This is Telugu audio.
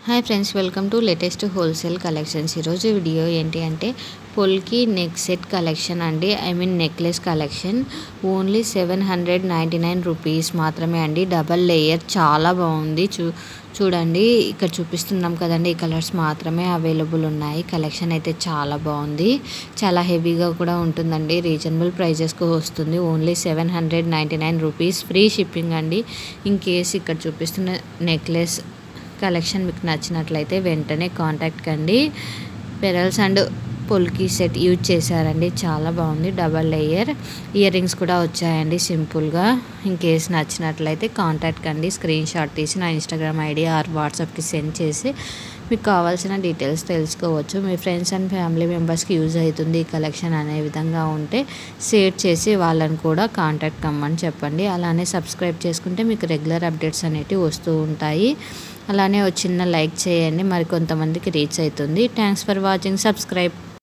Hi friends, welcome to latest wholesale collections. ఈరోజు వీడియో ఏంటి అంటే పొల్కి నెక్ సెట్ కలెక్షన్ అండి. Necklace collection. ఓన్లీ 799 రూపీస్ మాత్రమే అండి. డబల్ లేయర్ చాలా బాగుంది. చూడండి, ఇక్కడ చూపిస్తున్నాం కదండి, ఈ కలర్స్ మాత్రమే అవైలబుల్ ఉన్నాయి. కలెక్షన్ అయితే చాలా బాగుంది. చాలా హెవీగా కూడా ఉంటుందండి. రీజనబుల్ ప్రైజెస్కి వస్తుంది. ఓన్లీ 799 రూపీస్, ఫ్రీ షిప్పింగ్ అండి. ఇన్ కేస్ ఇక్కడ చూపిస్తున్న నెక్లెస్ కలెక్షన్ మీకు నచ్చినట్లయితే వెంటనే కాంటాక్ట్ కండి. పెరల్స్ అండ్ పొల్కి సెట్ యూజ్ చేశారండి. చాలా బాగుంది. డబల్ లేయర్ ఇయర్ రింగ్స్ కూడా వచ్చాయండి సింపుల్గా. ఇన్ కేస్ నచ్చినట్లయితే కాంటాక్ట్ కండి. స్క్రీన్ షాట్ తీసి నా ఇన్స్టాగ్రామ్ ఐడి ఆర్ వాట్సాప్కి సెండ్ చేసి మీకు కావాల్సిన డీటెయిల్స్ తెలుసుకోవచ్చు. మీ ఫ్రెండ్స్ అండ్ ఫ్యామిలీ మెంబర్స్కి యూజ్ అవుతుంది ఈ కలెక్షన్ అనే విధంగా ఉంటే షేర్ చేసి వాళ్ళని కూడా కాంటాక్ట్ కమ్మని చెప్పండి. అలానే సబ్స్క్రైబ్ చేసుకుంటే మీకు రెగ్యులర్ అప్డేట్స్ అనేటివి వస్తూ ఉంటాయి. అలానే ఒక చిన్న లైక్ చేయండి, మరి కొంతమందికి రీచ్ అవుతుంది. Thanks for watching. సబ్స్క్రైబ్.